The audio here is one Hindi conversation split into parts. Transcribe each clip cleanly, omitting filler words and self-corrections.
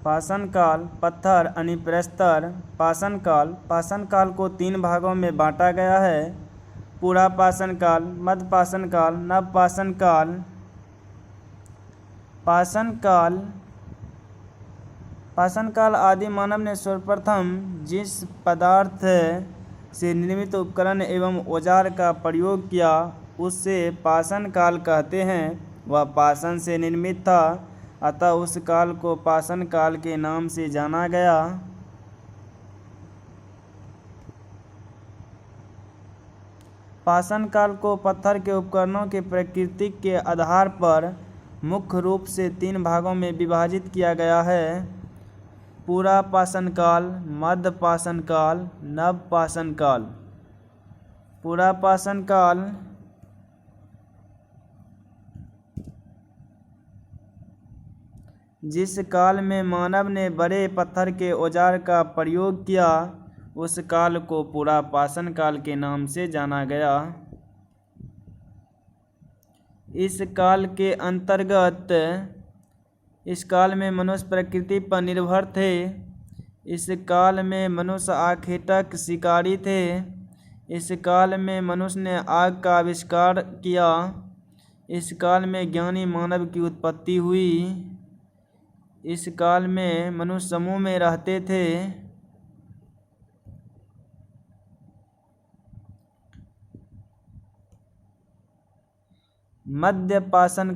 पाषाण काल, पत्थर यानी प्रस्तर। पाषाण काल को 3 भागों में बांटा गया है: पूरा पाषाण काल, मध्य पाषाण काल, नव पाषाण काल। पाषाण काल आदि मानव ने सर्वप्रथम जिस पदार्थ से निर्मित उपकरण एवं औजार का प्रयोग किया उसे पाषाण काल कहते हैं। वह पाषाण से निर्मित था, अतः उस काल को पाषाण काल के नाम से जाना गया। पाषाण काल को पत्थर के उपकरणों के प्रकृति के आधार पर मुख्य रूप से 3 भागों में विभाजित किया गया है: पूरा पाषाण काल, मध्य पाषाण काल, नव पाषाण काल। पूरा पाषाण काल जिस काल में मानव ने बड़े पत्थर के औजार का प्रयोग किया उस काल को पूरा पाषाण काल के नाम से जाना गया। इस काल में मनुष्य प्रकृति पर निर्भर थे। इस काल में मनुष्य आखेटक शिकारी थे। इस काल में मनुष्य ने आग का आविष्कार किया। इस काल में ज्ञानी मानव की उत्पत्ति हुई। इस काल में मनुष्य समूह में रहते थे। मध्य पाषाण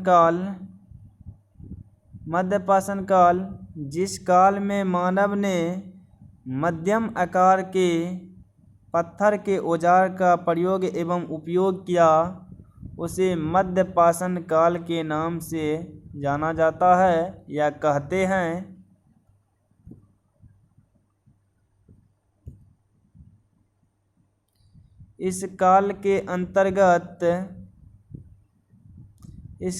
काल जिस काल में मानव ने मध्यम आकार के पत्थर के औजार का प्रयोग एवं उपयोग किया उसे मध्य पाषाण काल के नाम से जाना जाता है या कहते हैं। इस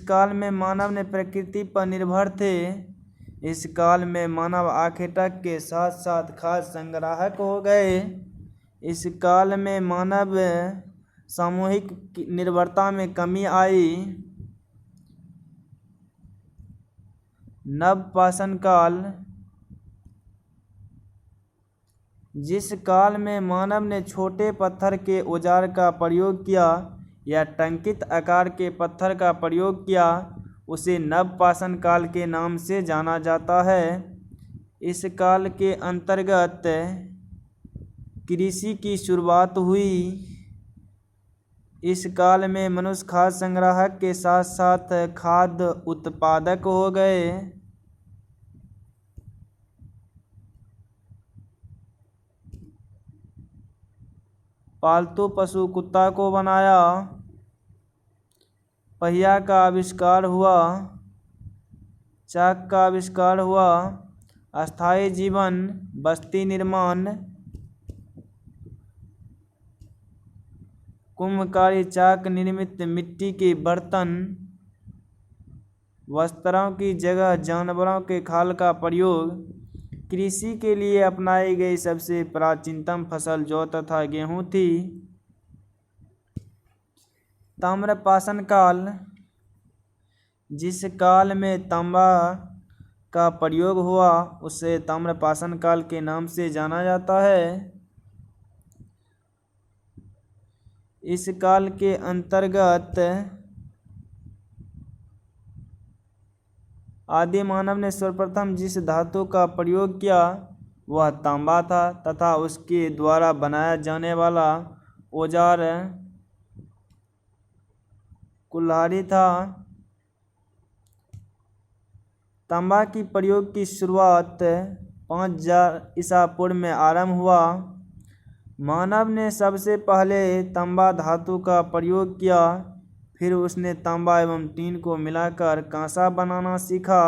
काल में मानव ने प्रकृति पर निर्भर थे। इस काल में मानव आखेटक के साथ साथ खाद्य संग्राहक हो गए। इस काल में मानव सामूहिक निर्भरता में कमी आई। नव पाषाण काल जिस काल में मानव ने छोटे पत्थर के औजार का प्रयोग किया या टंकित आकार के पत्थर का प्रयोग किया उसे नव पाषाण काल के नाम से जाना जाता है। इस काल के अंतर्गत कृषि की शुरुआत हुई। इस काल में मनुष्य खाद्य संग्राहक के साथ साथ खाद्य उत्पादक हो गए। पालतू पशु कुत्ता को बनाया। पहिया का आविष्कार हुआ। चाक का आविष्कार हुआ। अस्थायी जीवन, बस्ती निर्माण, कुम्भकारी चाक निर्मित मिट्टी के बर्तन, वस्त्रों की जगह जानवरों के खाल का प्रयोग, कृषि के लिए अपनाई गई सबसे प्राचीनतम फसल जौ तथा गेहूं थी। ताम्र पाषाण काल जिस काल में तांबा का प्रयोग हुआ उसे ताम्र पाषाण काल के नाम से जाना जाता है। इस काल के अंतर्गत आदि मानव ने सर्वप्रथम जिस धातु का प्रयोग किया वह तांबा था तथा उसके द्वारा बनाया जाने वाला औजार कुल्हाड़ी था। तांबा की प्रयोग की शुरुआत 5000 ईसा पूर्व में आरंभ हुआ। मानव ने सबसे पहले तांबा धातु का प्रयोग किया, फिर उसने तांबा एवं टीन को मिलाकर कांसा बनाना सीखा।